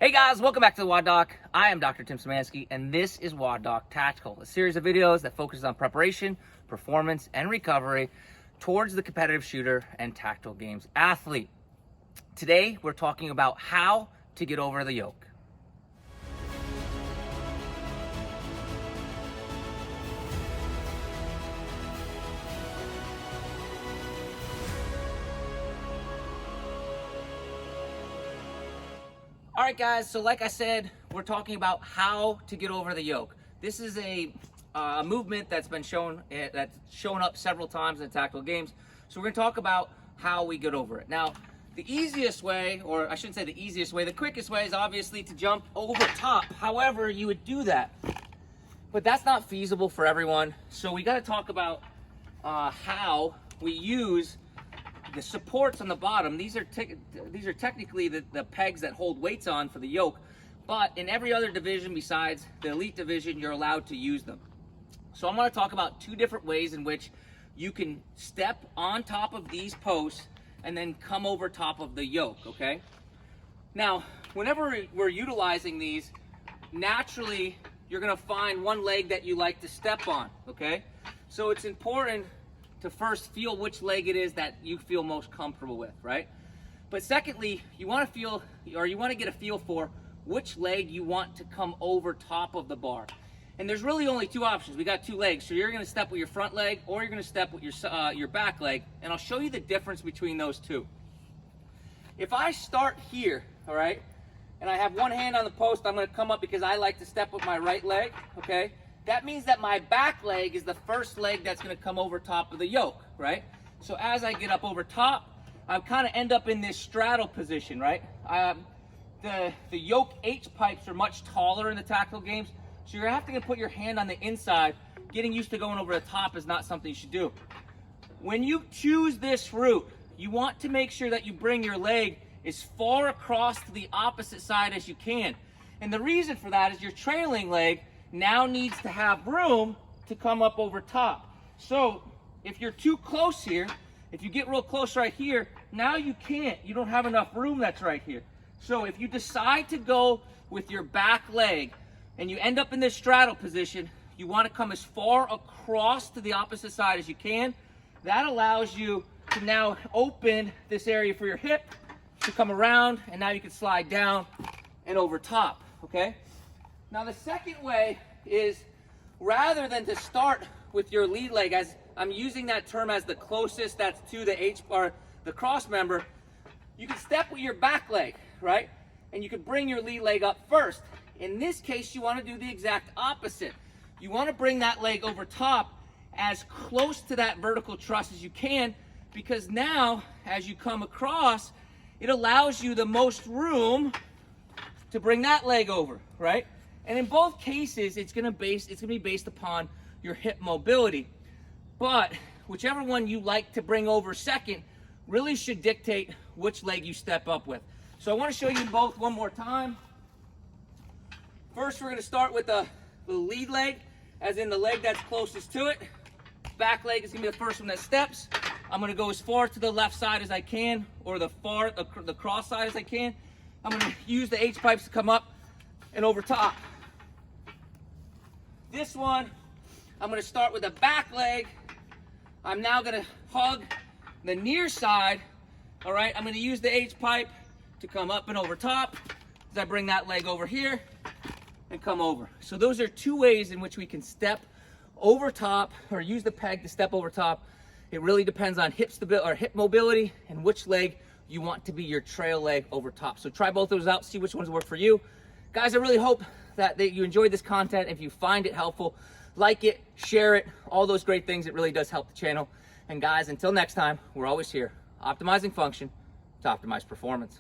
Hey guys, welcome back to the WOD Doc. I am Dr. Tim Szymanski, and this is WOD Doc Tactical, a series of videos that focuses on preparation, performance, and recovery towards the competitive shooter and tactical games athlete. Today, we're talking about how to get over the yoke. All right, guys, so like I said, we're talking about how to get over the yoke. This is a movement that's been shown up several times in tactical games. So we're gonna talk about how we get over it. Now, the easiest way, or I shouldn't say the easiest way, the quickest way is obviously to jump over top. However, you would do that, but that's not feasible for everyone. So we gotta talk about how we use the supports on the bottom. These are technically the pegs that hold weights on for the yoke, but in every other division besides the elite division, you're allowed to use them. So I'm going to talk about two different ways in which you can step on top of these posts and then come over top of the yoke, okay? Now, whenever we're utilizing these, naturally, you're going to find one leg that you like to step on, okay? So it's important to first feel which leg it is that you feel most comfortable with, right? But secondly, you want to get a feel for which leg you want to come over top of the bar. And there's really only two options. We got two legs. So you're going to step with your front leg or you're going to step with your back leg, and I'll show you the difference between those two. If I start here, all right, and I have one hand on the post, I'm going to come up because I like to step with my right leg, okay? That means that my back leg is the first leg that's going to come over top of the yoke, right? So as I get up over top, I kind of end up in this straddle position, right? The yoke H pipes are much taller in the tactical games, so you're having to put your hand on the inside. Getting used to going over the top is not something you should do. When you choose this route, you want to make sure that you bring your leg as far across to the opposite side as you can. And the reason for that is your trailing leg now needs to have room to come up over top. So if you're too close here, if you get real close right here, now you can't. You don't have enough room that's right here. So if you decide to go with your back leg and you end up in this straddle position, you want to come as far across to the opposite side as you can. That allows you to now open this area for your hip to come around, and now you can slide down and over top, okay? Now the second way is, rather than to start with your lead leg, as I'm using that term as the closest that's to the H bar, the cross member, you can step with your back leg, right? And you can bring your lead leg up first. In this case, you want to do the exact opposite. You want to bring that leg over top as close to that vertical truss as you can, because now as you come across, it allows you the most room to bring that leg over, right? And in both cases, it's gonna be based upon your hip mobility. But whichever one you like to bring over second really should dictate which leg you step up with. So I want to show you both one more time. First, we're gonna start with the lead leg, as in the leg that's closest to it. Back leg is gonna be the first one that steps. I'm gonna go as far to the left side as I can, or the cross side as I can. I'm gonna use the H pipes to come up and over top. This one, I'm going to start with the back leg. I'm now going to hug the near side. All right, I'm going to use the H pipe to come up and over top as I bring that leg over here and come over. So those are two ways in which we can step over top, or use the peg to step over top. It really depends on hip stability or hip mobility and which leg you want to be your trail leg over top. So try both those out, see which ones work for you. Guys, I really hope that you enjoyed this content. If you find it helpful, like it, share it, all those great things. It really does help the channel. And guys, until next time, we're always here, optimizing function to optimize performance.